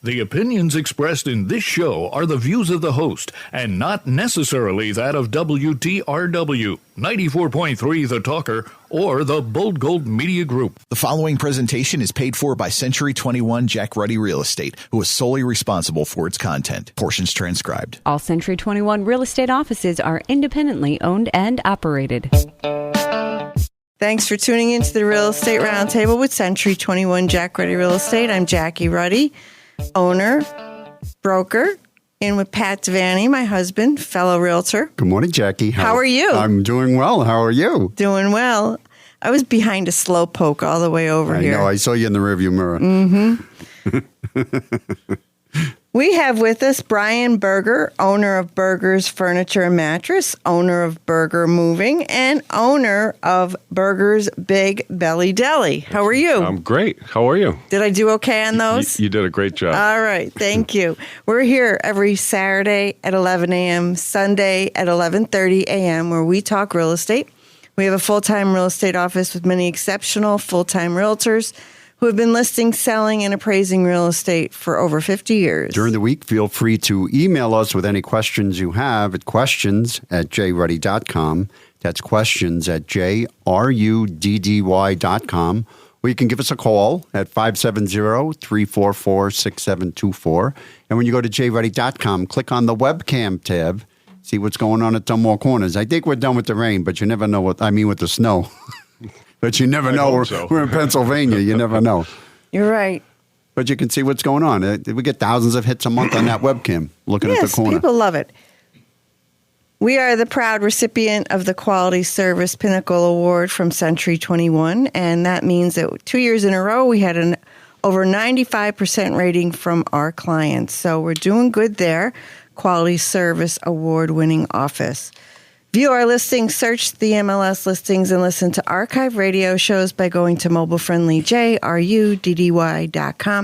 The opinions expressed in this show are the views of the host and not necessarily that of WTRW, 94.3 The Talker, or the Bold Gold Media Group. The following presentation is paid for by Century 21 Jack Ruddy Real Estate, who is solely responsible for its content. Portions transcribed. All Century 21 real estate offices are independently owned and operated. Thanks for tuning into the Real Estate Roundtable with Century 21 Jack Ruddy Real Estate. I'm Jackie Ruddy, owner, broker, and with Pat Devaney, my husband, fellow realtor. Good morning, Jackie. How are you? I'm doing well. How are you? Doing well. I was behind a slow poke all the way over here. I know. I saw you in the rearview mirror. Mm-hmm. We have with us Brian Berger, owner of Berger's Furniture and Mattress, owner of Berger Moving, and owner of Berger's Big Belly Deli. How are you? I'm great. How are you? Did I do okay on those? You did a great job. All right. Thank you. We're here every Saturday at 11 a.m., Sunday at 11:30 a.m., where we talk real estate. We have a full-time real estate office with many exceptional full-time realtors who have been listing, selling, and appraising real estate for over 50 years. During the week, feel free to email us with any questions you have at questions@jruddy.com. That's questions@jruddy.com. Or you can give us a call at 570-344-6724. And when you go to jruddy.com, click on the webcam tab. See what's going on at Dunmore Corners. I think we're done with the rain, but you never know with the snow. But you never know. We're in Pennsylvania. You never know. You're right. But you can see what's going on. We get thousands of hits a month on that webcam looking at the corner. Yes, people love it. We are the proud recipient of the Quality Service Pinnacle Award from Century 21, and that means that 2 years in a row we had an over 95% rating from our clients. So we're doing good there. Quality Service Award-winning office. View our listings, search the MLS listings, and listen to archive radio shows by going to mobile-friendly jruddy.com.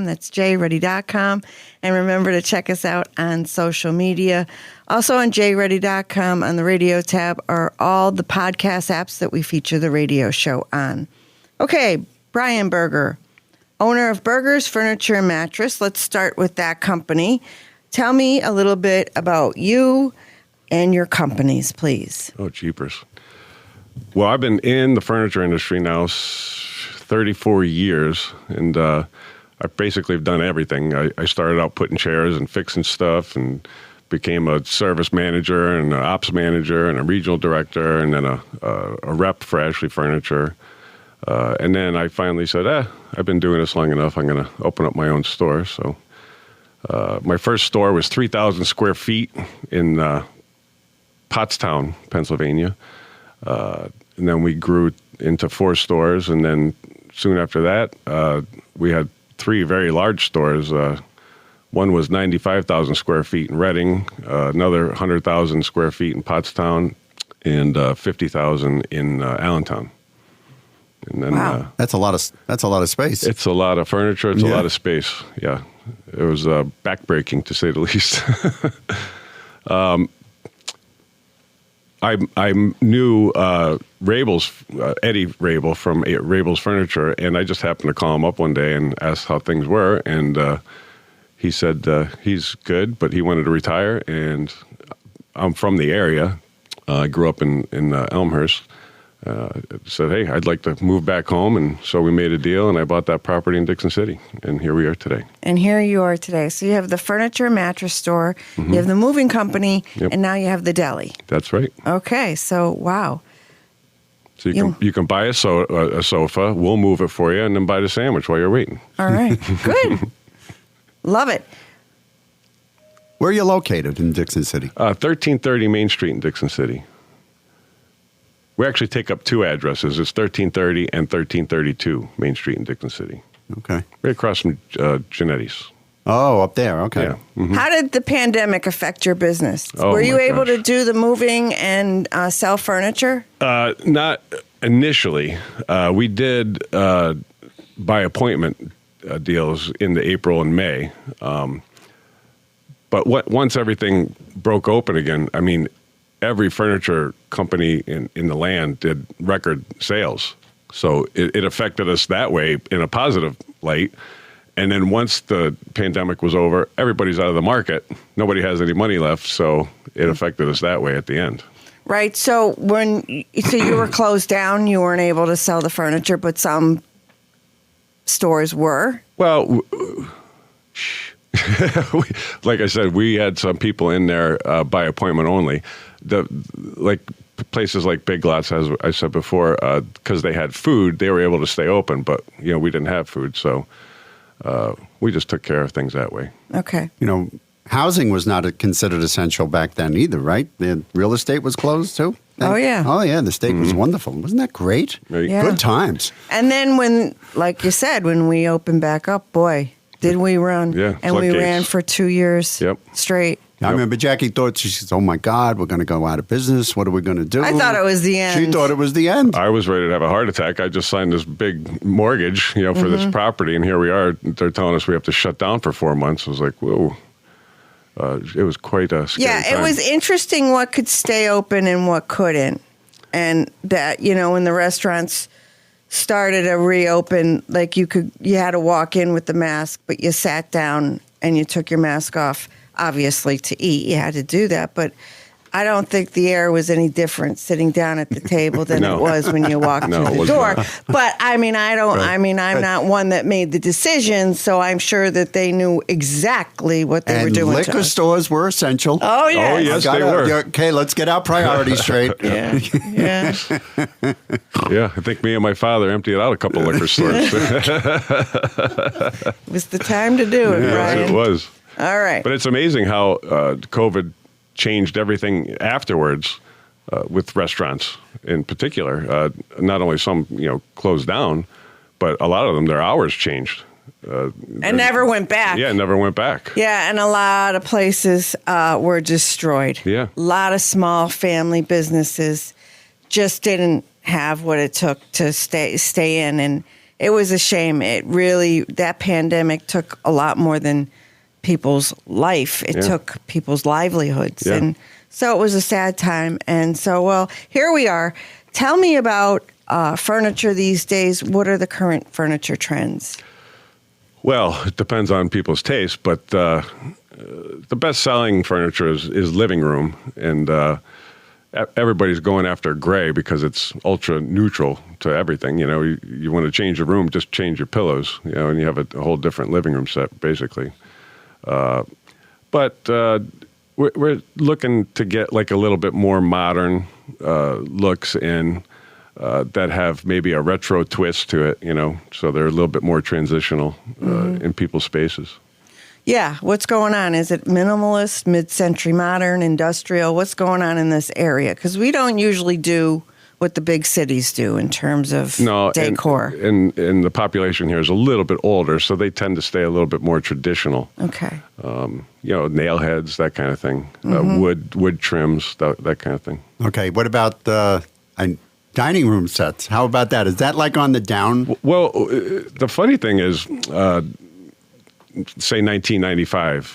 That's jruddy.com. And remember to check us out on social media. Also on jruddy.com on the radio tab are all the podcast apps that we feature the radio show on. Okay, Brian Berger, owner of Berger's Furniture and Mattress. Let's start with that company. Tell me a little bit about you and your companies, please. Oh, jeepers. Well, I've been in the furniture industry now 34 years, and I basically have done everything. I started out putting chairs and fixing stuff and became a service manager and an ops manager and a regional director and then a rep for Ashley Furniture. And then I finally said, I've been doing this long enough. I'm going to open up my own store. So my first store was 3,000 square feet in Pottstown, Pennsylvania. And then we grew into 4 stores. And then soon after that, we had 3 very large stores. One was 95,000 square feet in Reading, another 100,000 square feet in Pottstown, and 50,000 in Allentown. And then, wow. That's a lot of space. It's a lot of furniture. It's a lot of space. Yeah. It was backbreaking, to say the least. I knew Eddie Rabel from Rabel's Furniture, and I just happened to call him up one day and ask how things were, and he said he's good, but he wanted to retire, and I'm from the area. I grew up in Elmhurst. Said, hey, I'd like to move back home, and so we made a deal, and I bought that property in Dixon City, and here we are today. And here you are today. So you have the furniture mattress store, you have the moving company, and now you have the deli. That's right. Okay, so wow. So you can buy a sofa, we'll move it for you, and then buy the sandwich while you're waiting. All right, good. Love it. Where are you located in Dixon City? 1330 Main Street in Dixon City. We actually take up 2 addresses. It's 1330 and 1332 Main Street in Dixon City. Okay. Right across from Genetti's. Oh, up there. Okay. Yeah. Mm-hmm. How did the pandemic affect your business? Oh, Were you able gosh. to do the moving and sell furniture? Not initially. We did by appointment deals in the April and May. But once everything broke open again, I mean, every furniture company in the land did record sales. So it affected us that way in a positive light. And then once the pandemic was over, everybody's out of the market. Nobody has any money left, so it affected us that way at the end. Right. So you were closed down, you weren't able to sell the furniture, but some stores were. Well, like I said, we had some people in there by appointment only. Places like Big Lots, as I said before, because they had food, they were able to stay open. But we didn't have food, so we just took care of things that way. Okay. Housing was not considered essential back then either, right? The real estate was closed too. Oh, yeah. Oh, yeah. The state was wonderful. Wasn't that great? Right. Yeah. Good times. And then when, like you said, when we opened back up, boy, did we run. Yeah, and we floodgates. ran for 2 years straight. I remember Jackie thought, she said, oh, my God, we're going to go out of business. What are we going to do? I thought it was the end. She thought it was the end. I was ready to have a heart attack. I just signed this big mortgage, for this property, and here we are. They're telling us we have to shut down for 4 months. I was like, whoa. It was quite a scary time. It was interesting what could stay open and what couldn't. And that, when the restaurants started to reopen, like you had to walk in with the mask, but you sat down and you took your mask off, obviously, to eat. You had to do that. But I don't think the air was any different sitting down at the table than it was when you walked through the door. Not. But I'm not one that made the decision, so I'm sure that they knew exactly what they were doing. And liquor stores were essential. Oh, yes. Oh, yes, they were. Okay, let's get our priorities straight. Yeah. Yeah, I think me and my father emptied out a couple liquor stores. It was the time to do it, Brian. Yes, it was. All right. But it's amazing how COVID changed everything afterwards with restaurants in particular. Not only some, closed down, but a lot of them, their hours changed. And never went back. Yeah, never went back. Yeah, and a lot of places were destroyed. Yeah. A lot of small family businesses just didn't have what it took to stay in. And it was a shame. That pandemic took a lot more than people's life. It took people's livelihoods. Yeah. And so it was a sad time. And so, well, here we are. Tell me about furniture these days. What are the current furniture trends? Well, it depends on people's taste, but the best-selling furniture is living room, and everybody's going after gray because it's ultra neutral to everything. You want to change the room, just change your pillows, and you have a whole different living room set, basically. But we're looking to get like a little bit more modern looks in that have maybe a retro twist to it, so they're a little bit more transitional in people's spaces. Yeah. What's going on? Is it minimalist, mid-century modern, industrial? What's going on in this area? Because we don't usually do what the big cities do in terms of decor. And the population here is a little bit older, so they tend to stay a little bit more traditional. Okay. Nail heads, that kind of thing. Wood trims, that kind of thing. Okay. What about dining room sets? How about that? Is that like on the down? Well, the funny thing is, say 1995,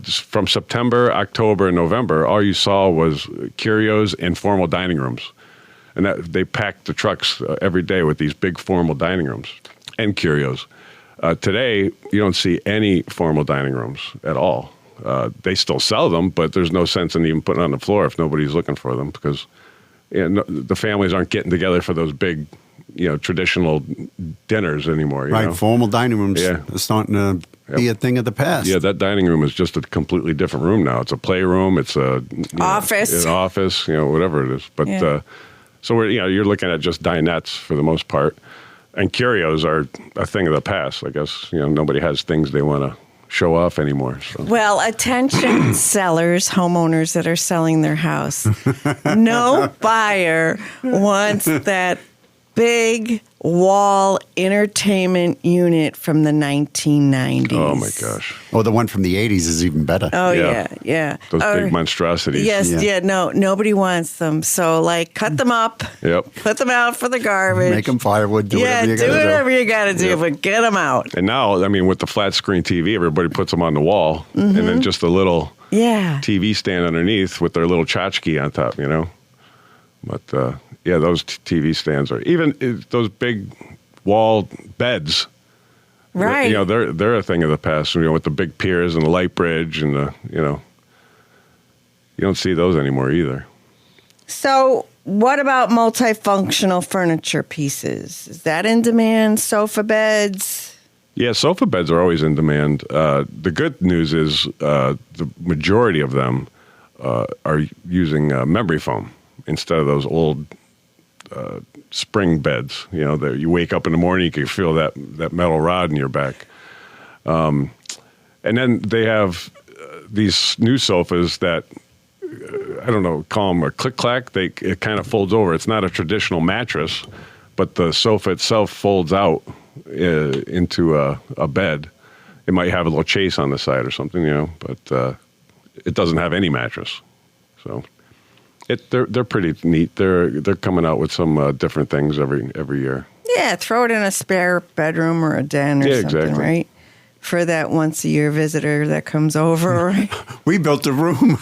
from September, October, and November, all you saw was curios and formal dining rooms. And they packed the trucks every day with these big formal dining rooms and curios. Today, you don't see any formal dining rooms at all. They still sell them, but there's no sense in even putting on the floor if nobody's looking for them because the families aren't getting together for those big, traditional dinners anymore. Right, formal dining rooms are starting to be a thing of the past. Yeah, that dining room is just a completely different room now. It's a playroom. It's a office. An office. Whatever it is. But so we're you're looking at just dinettes for the most part, and curios are a thing of the past. I guess nobody has things they want to show off anymore. So. Well, attention sellers, homeowners that are selling their house. No buyer wants that big wall entertainment unit from the 1990s. Oh, my gosh. Oh, the one from the 80s is even better. Oh, yeah. Those big monstrosities. Yes, no, nobody wants them. So, cut them up. Yep. Put them out for the garbage. Make them firewood. Do whatever you got to do, but get them out. And now, with the flat screen TV, everybody puts them on the wall, and then just a little TV stand underneath with their little tchotchke on top, But, those TV stands are, even those big wall beds Right. They're a thing of the past. With the big piers and the light bridge and you don't see those anymore either. So what about multifunctional furniture pieces? Is that in demand? Sofa beds? Yeah, sofa beds are always in demand. The good news is the majority of them are using memory foam instead of those old spring beds. That you wake up in the morning, you can feel that metal rod in your back. And then they have these new sofas that, I don't know, call them a click-clack. It kind of folds over. It's not a traditional mattress, but the sofa itself folds out into a bed. It might have a little chase on the side or something, but it doesn't have any mattress. So they're pretty neat. They're coming out with some different things every year. Yeah, throw it in a spare bedroom or a den or something, exactly. Right? For that once-a-year visitor that comes over, right? We built a room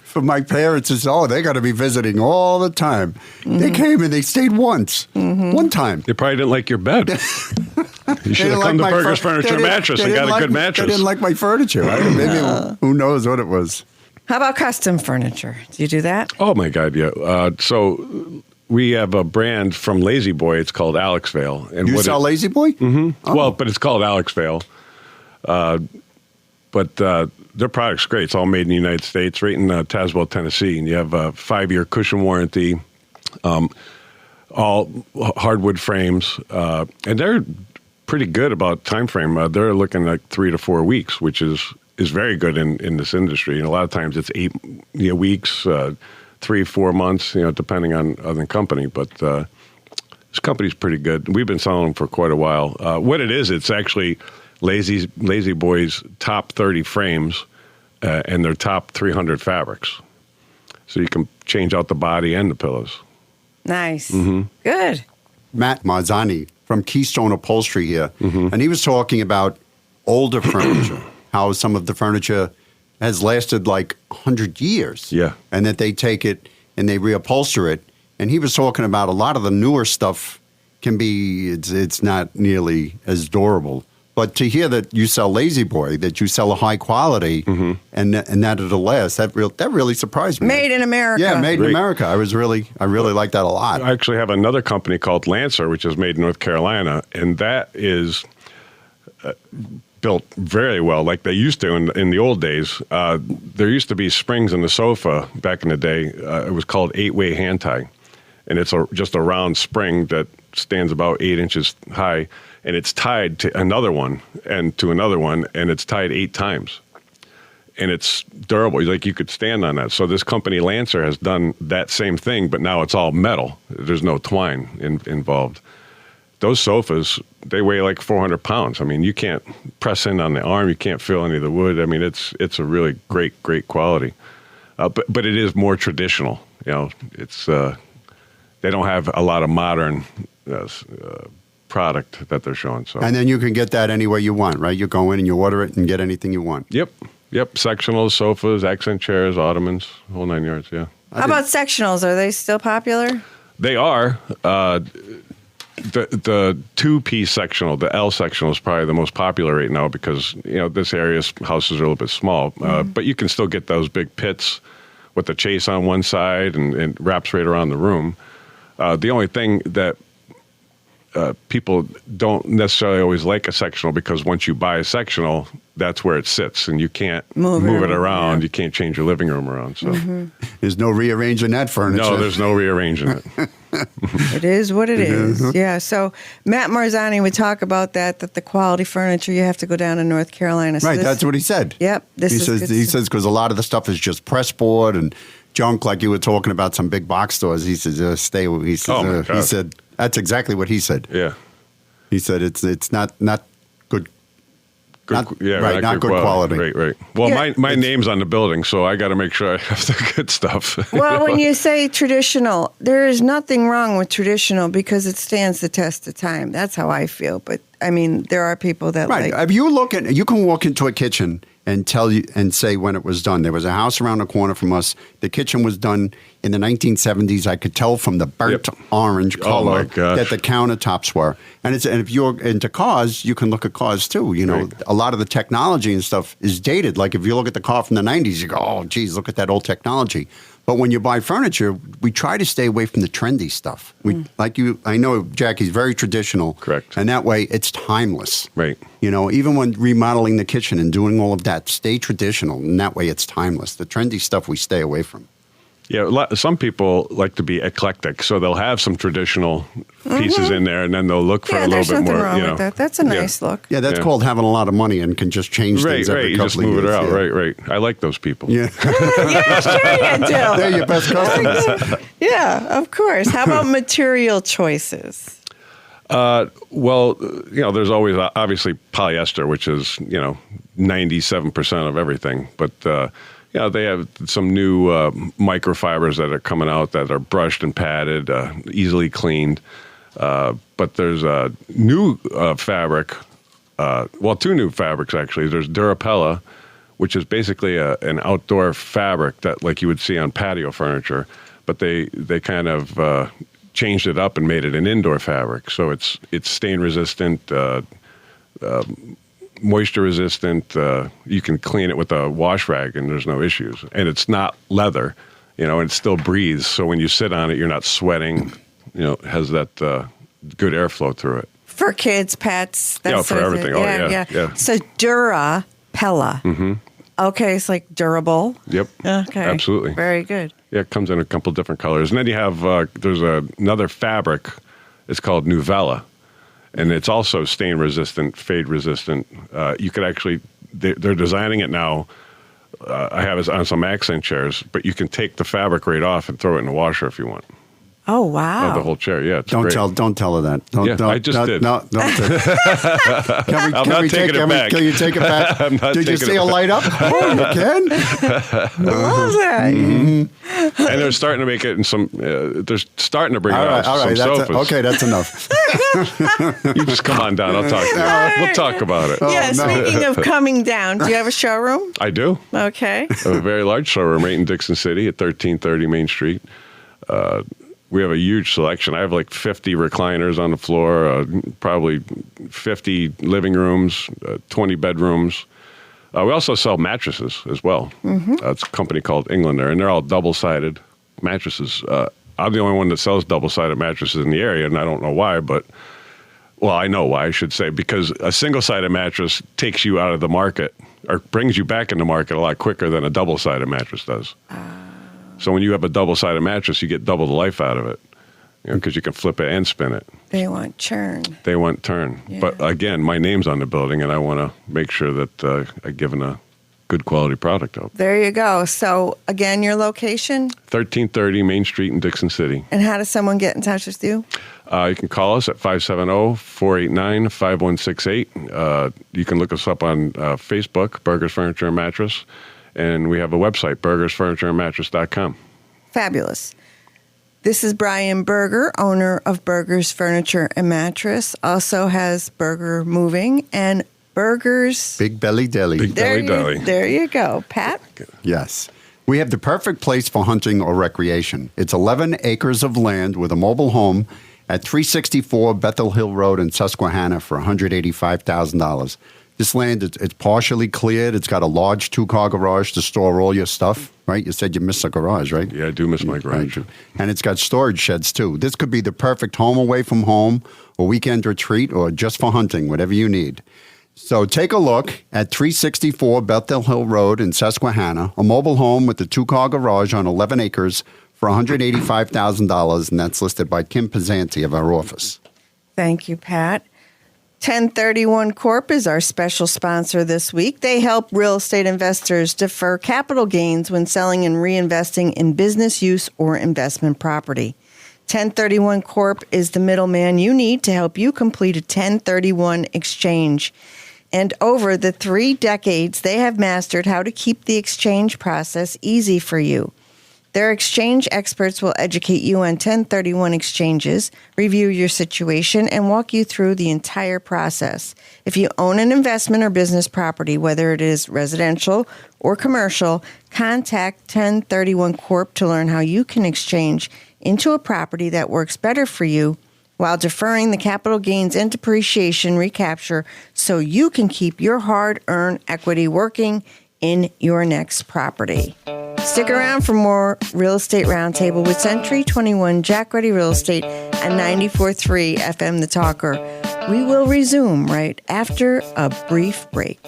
for my parents. They got to be visiting all the time. Mm-hmm. They came and they stayed once. Mm-hmm. One time. They probably didn't like your bed. You should have come to Burgers Furniture Mattress and got a good mattress. They didn't like my furniture. Maybe who knows what it was. How about custom furniture? Do you do that? Oh, my God, yeah. So we have a brand from Lazy Boy. It's called Alex Vale. And you sell Lazy Boy? Mm-hmm. Oh. Well, but it's called Alex Vale. But their product's great. It's all made in the United States, right in Tazewell, Tennessee. And you have a 5-year cushion warranty, all hardwood frames. And they're pretty good about time frame. They're looking like 3 to 4 weeks, which is very good in this industry. And a lot of times it's 8 weeks, 3-4 months, depending on the company. But this company's pretty good. We've been selling them for quite a while. What it is, it's actually Lazy Boy's top 30 frames and their top 300 fabrics. So you can change out the body and the pillows. Nice. Mm-hmm. Good. Matt Marzani from Keystone Upholstery here, and he was talking about older furniture, how some of the furniture has lasted like 100 years. Yeah. And that they take it and they reupholster it. And he was talking about a lot of the newer stuff it's not nearly as durable. But to hear that you sell Lazy Boy, that you sell a high quality, and that it'll last, that really surprised me. Made in America. Yeah, made in America. I really like that a lot. I actually have another company called Lancer, which is made in North Carolina, and that is built very well, like they used to in the old days. There used to be springs in the sofa back in the day. It was called 8-way hand tie, and it's just a round spring that stands about 8 inches high. And it's tied to another one and to another one, and it's tied 8 times. And it's durable. Like you could stand on that. So this company, Lancer, has done that same thing, but now it's all metal. There's no twine involved. Those sofas, they weigh like 400 pounds. I mean, you can't press in on the arm. You can't feel any of the wood. I mean, it's a really great quality. But it is more traditional. It's they don't have a lot of modern product that they're showing. So, and then you can get that any way you want, right? You go in and you order it and get anything you want. Yep. Sectionals, sofas, accent chairs, ottomans, whole 9 yards. Yeah. How about sectionals? Are they still popular? They are. The 2-piece sectional, the L sectional, is probably the most popular right now because this area's houses are a little bit small. But you can still get those big pits with the chase on one side and wraps right around the room. The only thing that people don't necessarily always like a sectional because once you buy a sectional, that's where it sits, and you can't move it around. Yeah. You can't change your living room around. So there's no rearranging that furniture. No, there's no rearranging it. It is what it is. Yeah. So Matt Marzani would talk about that the quality furniture, you have to go down to North Carolina. So right. That's what he said. Yep. He says because a lot of the stuff is just press board and junk, like you were talking about some big box stores. He says stay. He says he said. That's exactly what he said. Yeah. He said it's not good. Not good quality. Right. Well, my name's on the building, so I got to make sure I have the good stuff. Well, when you say traditional, there is nothing wrong with traditional because it stands the test of time. That's how I feel. But I mean, there are people that If you can walk into a kitchen and tell you and say when it was done. There was a house around the corner from us. The kitchen was done in the 1970s. I could tell from the burnt orange color that the countertops were. And if you're into cars, you can look at cars too. You know, a lot of the technology and stuff is dated. Like if you look at the car from the 90s, you go, oh, geez, look at that old technology. But when you buy furniture, we try to stay away from the trendy stuff. I know Jackie's very traditional. Correct. And that way it's timeless. Right. You know, even when remodeling the kitchen and doing all of that, stay traditional. And that way it's timeless. The trendy stuff we stay away from. Yeah, some people like to be eclectic, so they'll have some traditional pieces in there, and then they'll look for a little bit more. Wrong with that. That's a nice look. Yeah, that's called having a lot of money and can just change things every couple of years. You just move it out. Right. I like those people. Yeah, yeah, sure you do. They're your best customers. Yeah, of course. How about material choices? Well, there's always obviously polyester, which is 97% of everything, but. They have some new microfibers that are coming out that are brushed and padded, easily cleaned. But there's a new fabric, two new fabrics actually. There's Durapella, which is basically an outdoor fabric that like you would see on patio furniture, but they kind of changed it up and made it an indoor fabric. So it's stain resistant, moisture resistant. You can clean it with a wash rag and there's no issues. And it's not leather, and it still breathes. So when you sit on it, you're not sweating. It has that good airflow through it. For kids, pets. That for everything. Yeah. So Durapella. Mm-hmm. Okay, it's like durable. Yep. Okay. Absolutely. Very good. Yeah, it comes in a couple different colors. And then you have, there's another fabric. It's called Nuvella. And it's also stain resistant, fade resistant. You could actually, they're designing it now. I have it on some accent chairs, but you can take the fabric right off and throw it in the washer if you want. Oh, wow. The whole chair, yeah. It's don't great. tell her that. I just did. No. I'm not taking it back. Can you take it back? Did you see a light up? Oh, you can? Love that. Mm-hmm. And they're starting to make it in some, they're starting to bring it out some sofas. Okay, that's enough. You just come on down. I'll talk to you. We'll talk about it. Speaking of coming down, do you have a showroom? I do. Okay. A very large showroom right in Dixon City at 1330 Main Street. We have a huge selection. I have like 50 recliners on the floor, probably 50 living rooms, 20 bedrooms. We also sell mattresses as well. Mm-hmm. It's a company called Englander, and they're all double-sided mattresses. I'm the only one that sells double-sided mattresses in the area, and I don't know why, but, well, I know why, I should say, because a single-sided mattress takes you out of the market or brings you back in the market a lot quicker than a double-sided mattress does. So when you have a double-sided mattress, you get double the life out of it, because you can flip it and spin it. They want churn. They want turn. Yeah. But again, my name's on the building, and I want to make sure that I'm giving a good quality product out. There you go. So again, your location? 1330 Main Street in Dixon City. And how does someone get in touch with you? You can call us at 570-489-5168. You can look us up on Facebook, Burgers Furniture and Mattress. And we have a website, burgersfurnitureandmattress.com. Fabulous. This is Brian Berger, owner of Burgers Furniture and Mattress. Also has Burger Moving and Burgers... Big Belly Deli. Big Belly Deli. There you go. Pat? Yes. We have the perfect place for hunting or recreation. It's 11 acres of land with a mobile home at 364 Bethel Hill Road in Susquehanna for $185,000. This land, it's partially cleared. It's got a large 2-car garage to store all your stuff, right? You said you miss a garage, right? Yeah, I do miss my garage. And it's got storage sheds, too. This could be the perfect home away from home, or weekend retreat, or just for hunting, whatever you need. So take a look at 364 Bethel Hill Road in Susquehanna, a mobile home with a 2-car garage on 11 acres for $185,000, and that's listed by Kim Pizzanti of our office. Thank you, Pat. 1031 Corp is our special sponsor this week. They help real estate investors defer capital gains when selling and reinvesting in business use or investment property. 1031 Corp is the middleman you need to help you complete a 1031 exchange. And over the 3 decades, they have mastered how to keep the exchange process easy for you. Their exchange experts will educate you on 1031 exchanges, review your situation, and walk you through the entire process. If you own an investment or business property, whether it is residential or commercial, contact 1031 Corp to learn how you can exchange into a property that works better for you while deferring the capital gains and depreciation recapture so you can keep your hard-earned equity working in your next property. Stick around for more Real Estate Roundtable with Century 21 Jack Ready Real Estate and 94.3 FM The Talker. We will resume right after a brief break.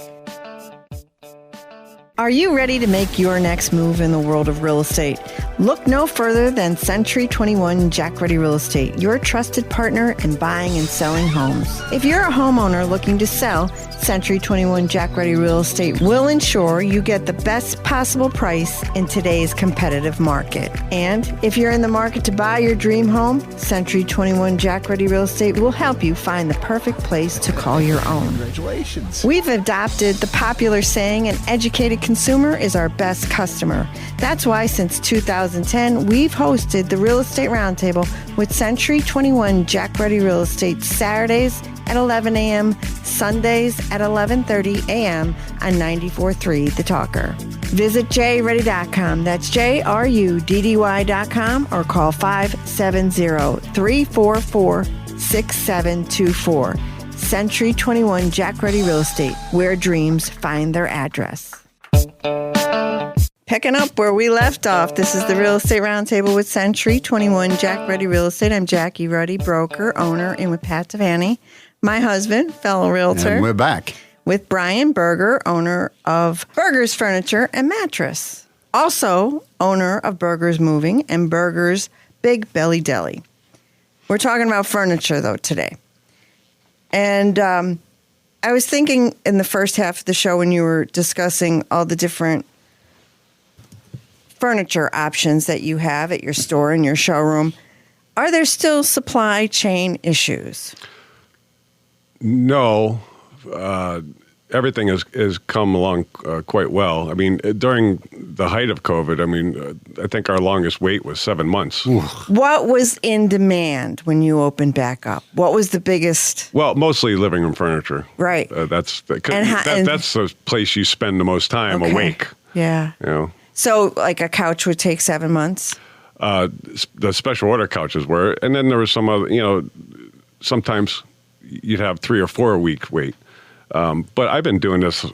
Are you ready to make your next move in the world of real estate? Look no further than Century 21 Jack Ready Real Estate, your trusted partner in buying and selling homes. If you're a homeowner looking to sell, Century 21 Jack Ready Real Estate will ensure you get the best possible price in today's competitive market. And if you're in the market to buy your dream home, Century 21 Jack Ready Real Estate will help you find the perfect place to call your own. Congratulations. We've adopted the popular saying, an educated consumer is our best customer. That's why since 2010, we've hosted the Real Estate Roundtable with Century 21 Jack Ready Real Estate Saturdays at 11 a.m., Sundays at 11:30 a.m. on 94.3 The Talker. Visit jruddy.com. That's JRUDDY.com or call 570-344-6724. Century 21 Jack Ready Real Estate, where dreams find their address. Picking up where we left off, this is the Real Estate Roundtable with Century 21 Jack Ready Real Estate. I'm Jackie Ruddy, broker, owner, and with Pat Devaney, my husband, fellow realtor. And we're back. With Brian Berger, owner of Berger's Furniture and Mattress. Also, owner of Berger's Moving and Berger's Big Belly Deli. We're talking about furniture, though, today. And I was thinking in the first half of the show when you were discussing all the different furniture options that you have at your store and your showroom, are there still supply chain issues? No. Everything has come along quite well. I mean, during the height of COVID, I think our longest wait was 7 months. What was in demand when you opened back up? What was the biggest? Well, mostly living room furniture. Right. That's the place you spend the most time awake. Yeah. You know. So, like a couch would take 7 months? The special order couches were, and then there was some other, sometimes you'd have 3 or 4 week wait. But I've been doing this,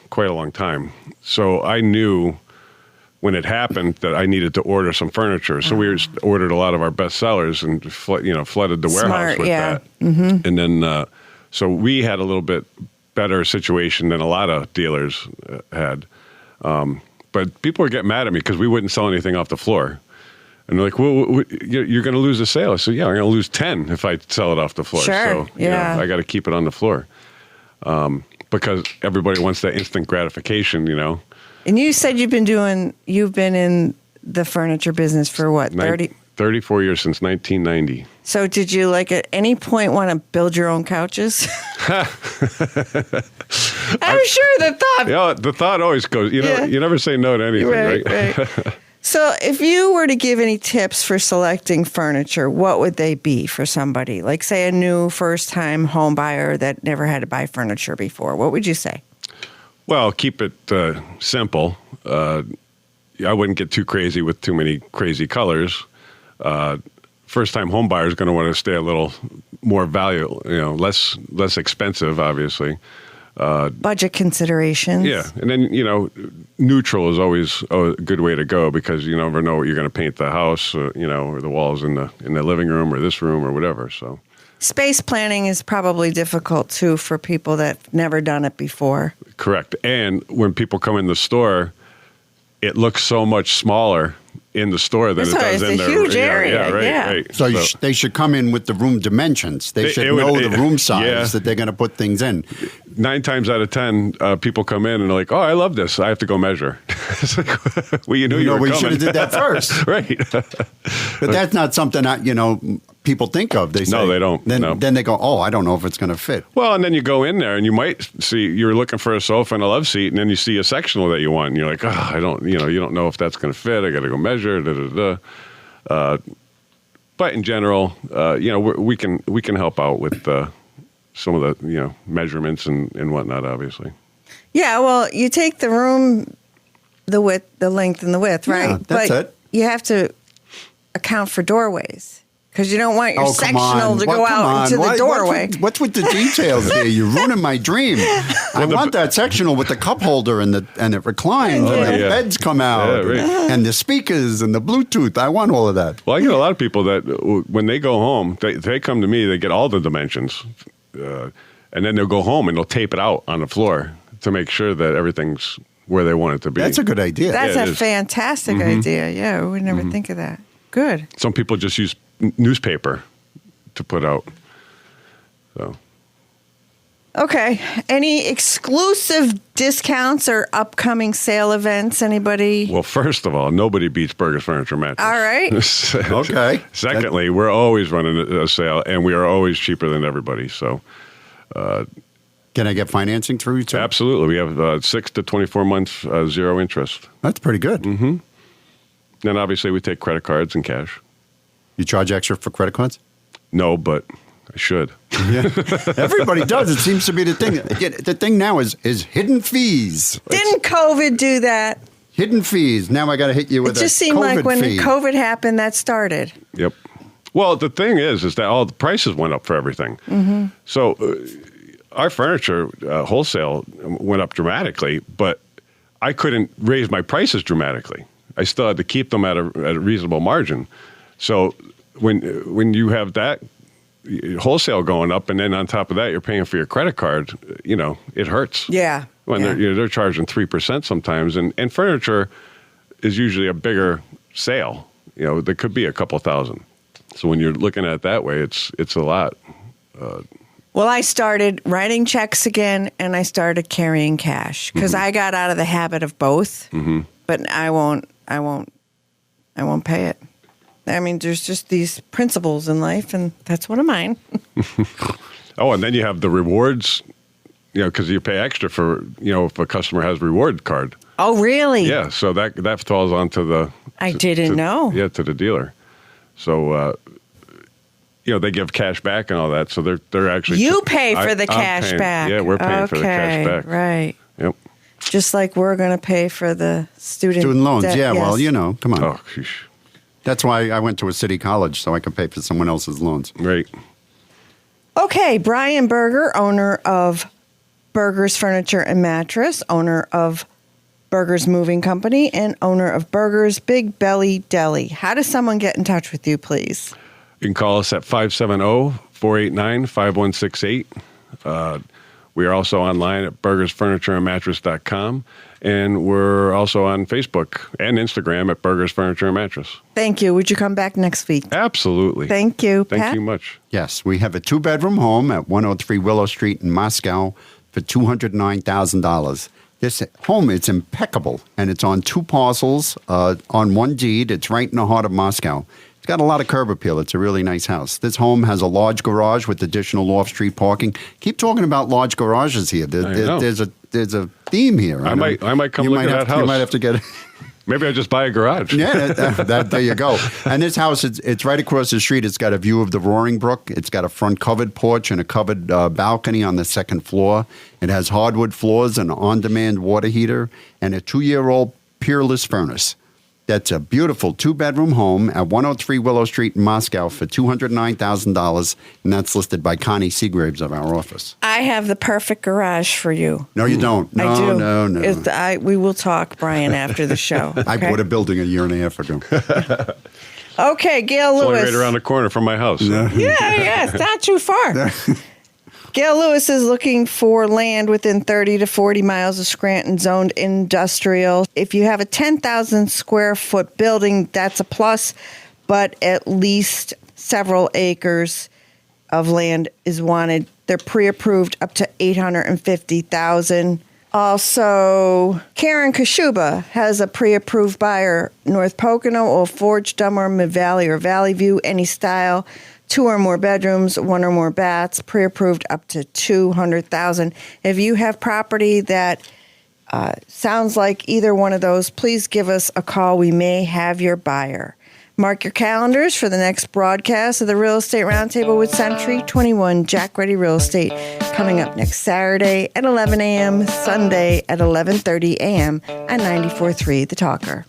quite a long time. So I knew when it happened that I needed to order some furniture. So we ordered a lot of our best sellers and flooded the warehouse with that. Mm-hmm. And then, so we had a little bit better situation than a lot of dealers had. But people were getting mad at me because we wouldn't sell anything off the floor. And they're like, well, you're going to lose a sale. I said, yeah, I'm going to lose 10 if I sell it off the floor. Sure, so I got to keep it on the floor. Because everybody wants that instant gratification, And you said you've been in the furniture business for what, 34 years, since 1990. So did you, at any point, want to build your own couches? I'm sure the thought... Yeah, the thought always goes, you never say no to anything, right? So if you were to give any tips for selecting furniture, what would they be for somebody? Like, say, a new first-time home buyer that never had to buy furniture before. What would you say? Well, keep it simple. I wouldn't get too crazy with too many crazy colors. First-time home buyer is going to want to stay a little more valuable, less expensive, obviously. Budget considerations. Yeah, and then neutral is always a good way to go because you never know what you're going to paint the house, or the walls in the living room or this room or whatever. So, space planning is probably difficult too for people that've never done it before. Correct, and when people come in the store, it looks so much smaller in the store than it does in there. It's a huge area. Right. So they should come in with the room dimensions. They should know the room size that they're going to put things in. 9 times out of 10, people come in and they're like, "Oh, I love this. I have to go measure." It's like, well, you knew you were we coming. should have did that first. Right. But that's not something that, people think of. They say, No, they don't. Then, No. then they go, oh, I don't know if it's going to fit. Well, and then you go in there and you might see you're looking for a sofa and a love seat, and then you see a sectional that you want, and you're like, I don't, you don't know if that's going to fit. I got to go measure. But in general, we can help out with some of the measurements and whatnot. Obviously. Yeah, well, you take the room, the width, the length, and the width, right? Yeah, that's but it. You have to account for doorways because you don't want your Come sectional on. to What- go come out into on. the doorway. What's with the details here? You're ruining my dream. I want that sectional with the cup holder and it reclines and the yeah. beds come out right. and the speakers and the Bluetooth. I want all of that. Well, I get a lot of people that when they go home, they come to me, they get all the dimensions, and then they'll go home and they'll tape it out on the floor to make sure that everything's where they want it to be. That's a good idea. That's Yeah, it a is. fantastic idea. Yeah, we would never think of that. Good. Some people just use newspaper to put out. So Okay. Any exclusive discounts or upcoming sale events? Anybody? well, first of all, nobody beats Burgers Furniture Mattress. All right. Okay. Secondly, we're always running a sale, and we are always cheaper than everybody. So Can I get financing through you too? absolutely, we have 6 to 24 months, 0 interest. That's pretty good. Then obviously we take credit cards and cash. You charge extra for credit cards? No, but I should. Yeah. Everybody does. It seems to be the thing. The thing now is hidden fees. Didn't COVID do that? Hidden fees. Now I got to hit you It with just a seemed COVID like when fee. COVID happened, that started. Yep. Well, the thing is that all the prices went up for everything. So our furniture wholesale went up dramatically, but I couldn't raise my prices dramatically. I still had to keep them at a reasonable margin. So when you have that wholesale going up, and then on top of that you're paying for your credit card, it hurts. Yeah. When yeah. they're charging 3% sometimes, and furniture is usually a bigger sale. There could be a couple thousand. So when you're looking at it that way, it's a lot. Well, I started writing checks again, and I started carrying cash because I got out of the habit of both. But I won't pay it. I mean, there's just these principles in life, and that's one of mine. Oh, and then you have the rewards, because you pay extra for, if a customer has a reward card. Oh, really? Yeah, so that falls onto the. I didn't know. Yeah, to the dealer. So. They give cash back and all that, so they're actually. You pay for the I'm cash paying- back. Yeah, we're paying for the cash back. Right. Yep. Just like we're going to pay for the student loans. debt, Yeah, well, yes. come on. Oh, sheesh. That's why I went to a city college, so I could pay for someone else's loans. Right. Okay, Brian Berger, owner of Berger's Furniture and Mattress, owner of Berger's Moving Company, and owner of Berger's Big Belly Deli. How does someone get in touch with you, please? You can call us at 570-489-5168. We are also online at burgersfurnitureandmattress.com, and we're also on Facebook and Instagram at Burgers Furniture and Mattress. Thank you. Would you come back next week? Absolutely. Thank you, Thank Pat. you much. Yes, we have a 2-bedroom home at 103 Willow Street in Moscow for $209,000. This home is impeccable, and it's on 2 parcels on 1 deed. It's right in the heart of Moscow. It's got a lot of curb appeal. It's a really nice house. This home has a large garage with additional off-street parking. Keep talking about large garages here. There's a theme here. I might come look at that house. You might have to get. Maybe I just buy a garage. Yeah, there you go. And this house, it's right across the street. It's got a view of the Roaring Brook. It's got a front covered porch and a covered balcony on the 2nd floor. It has hardwood floors, an on-demand water heater, and a 2-year-old peerless furnace. That's a beautiful 2-bedroom home at 103 Willow Street in Moscow for $209,000, and that's listed by Connie Seagraves of our office. I have the perfect garage for you. No, you don't. No, I do. no. We will talk, Brian, after the show. I okay? bought a building a year and a half ago. Okay, Gail It's only Lewis. right around the corner from my house. So. Yeah, it's not too far. Gail Lewis is looking for land within 30 to 40 miles of Scranton zoned industrial. If you have a 10,000 square foot building, that's a plus, but at least several acres of land is wanted. They're pre-approved up to $850,000. Also, Karen Kashuba has a pre-approved buyer, North Pocono or Forge, Dunmore, Mid-Valley or Valley View, any style, 2 or more bedrooms, 1 or more baths, pre-approved up to $200,000. If you have property that sounds like either one of those, please give us a call. We may have your buyer. Mark your calendars for the next broadcast of the Real Estate Roundtable with Century 21 Jack Ready Real Estate, coming up next Saturday at 11 a.m., Sunday at 11:30 a.m. at 94.3 The Talker.